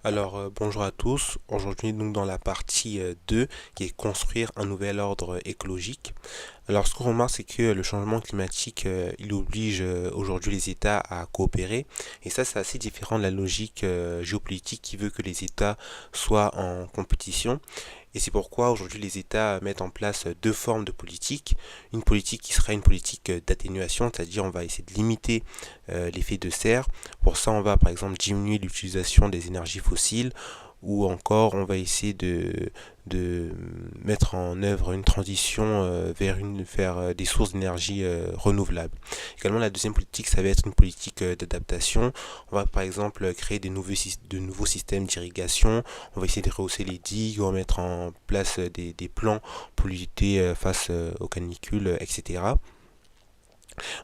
Bonjour à tous. Aujourd'hui, donc dans la partie 2, qui est construire un nouvel ordre écologique. Alors, ce qu'on remarque, c'est que le changement climatique, il oblige aujourd'hui les États à coopérer. Et ça, c'est assez différent de la logique géopolitique qui veut que les États soient en compétition. Et c'est pourquoi aujourd'hui les États mettent en place deux formes de politique. Une politique qui sera une politique d'atténuation, c'est-à-dire on va essayer de limiter l'effet de serre. Pour ça, on va par exemple diminuer l'utilisation des énergies fossiles ou encore on va essayer de mettre en œuvre une transition vers des sources d'énergie renouvelables. Également, la deuxième politique, ça va être une politique d'adaptation. On va par exemple créer de nouveaux systèmes d'irrigation, on va essayer de rehausser les digues, on va mettre en place des plans pour lutter face aux canicules, etc.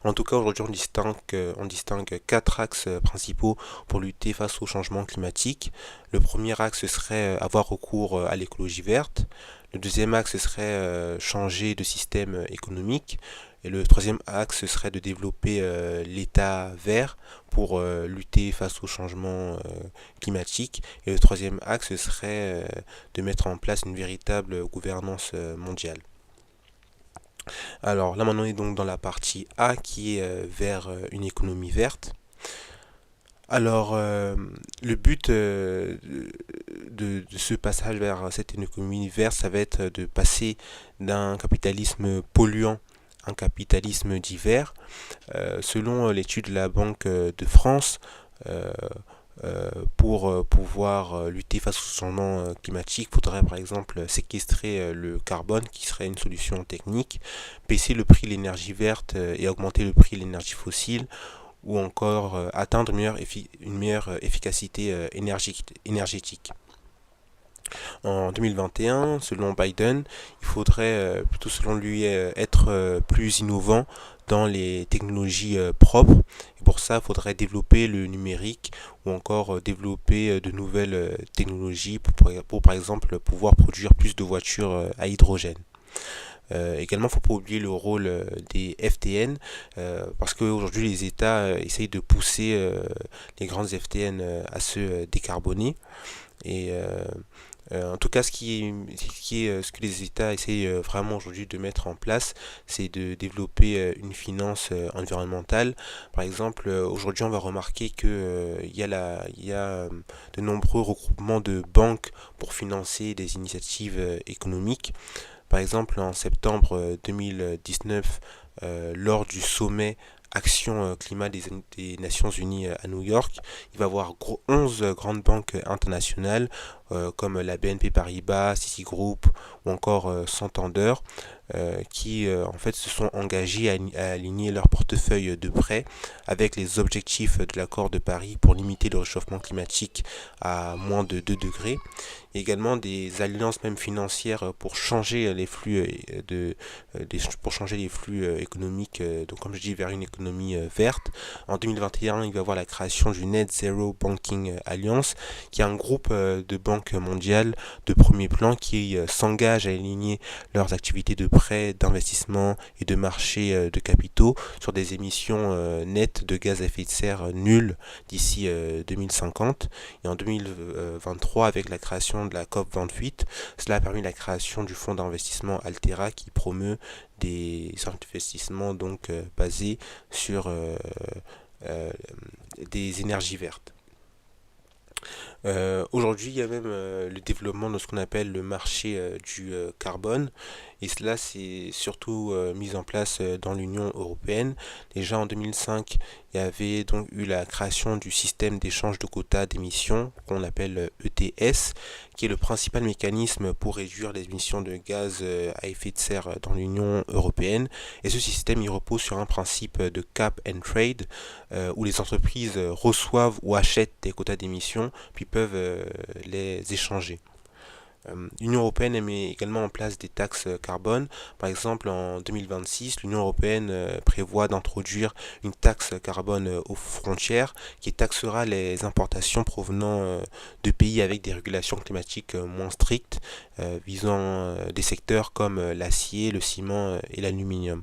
En tout cas, aujourd'hui, on distingue quatre axes principaux pour lutter face au changement climatique. Le premier axe serait avoir recours à l'écologie verte. Le deuxième axe serait changer de système économique. Et le troisième axe serait de développer l'État vert pour lutter face au changement climatique. Et le troisième axe serait de mettre en place une véritable gouvernance mondiale. Alors là maintenant on est donc dans la partie A qui est vers une économie verte. Alors le but de ce passage vers cette économie verte, ça va être de passer d'un capitalisme polluant à un capitalisme dit vert. Selon l'étude de la Banque de France, euh, pour pouvoir lutter face au changement climatique, il faudrait par exemple séquestrer le carbone, qui serait une solution technique, baisser le prix de l'énergie verte et augmenter le prix de l'énergie fossile, ou encore atteindre une meilleure efficacité énergétique. En 2021, selon Biden, il faudrait plutôt selon lui être plus innovant dans les technologies propres. Et pour ça, il faudrait développer le numérique ou encore développer de nouvelles technologies pour par exemple pouvoir produire plus de voitures à hydrogène. Également, il ne faut pas oublier le rôle des FTN, parce qu'aujourd'hui les États essayent de pousser les grandes FTN à se décarboner. Et en tout cas, ce que les États essayent vraiment aujourd'hui de mettre en place, c'est de développer une finance environnementale. Par exemple, aujourd'hui, on va remarquer que il y a de nombreux regroupements de banques pour financer des initiatives économiques. Par exemple, en septembre 2019, lors du sommet Action Climat des Nations Unies à New York, il va y avoir 11 grandes banques internationales comme la BNP Paribas, Citigroup ou encore Santander qui en fait se sont engagés à aligner leur portefeuille de prêts avec les objectifs de l'accord de Paris pour limiter le réchauffement climatique à moins de 2 degrés. Il y a également des alliances même financières pour changer les flux économiques, donc comme je dis vers une économie verte. En 2021, il va y avoir la création du Net Zero Banking Alliance, qui est un groupe de banques mondiales de premier plan qui s'engage à aligner leurs activités de prêt, d'investissement et de marché de capitaux sur des émissions nettes de gaz à effet de serre nulles d'ici 2050. Et en 2023, avec la création de la COP28, cela a permis la création du fonds d'investissement Altera qui promeut des investissements donc basés sur euh, des énergies vertes. Aujourd'hui, il y a même le développement de ce qu'on appelle le marché du carbone, et cela c'est surtout mis en place dans l'Union européenne. Déjà en 2005, il y avait donc eu la création du système d'échange de quotas d'émissions qu'on appelle ETS, qui est le principal mécanisme pour réduire les émissions de gaz à effet de serre dans l'Union européenne. Et ce système il repose sur un principe de cap and trade, où les entreprises reçoivent ou achètent des quotas d'émissions puis peuvent les échanger. L'Union européenne met également en place des taxes carbone. Par exemple, en 2026, l'Union européenne prévoit d'introduire une taxe carbone aux frontières qui taxera les importations provenant de pays avec des régulations climatiques moins strictes, visant des secteurs comme l'acier, le ciment et l'aluminium.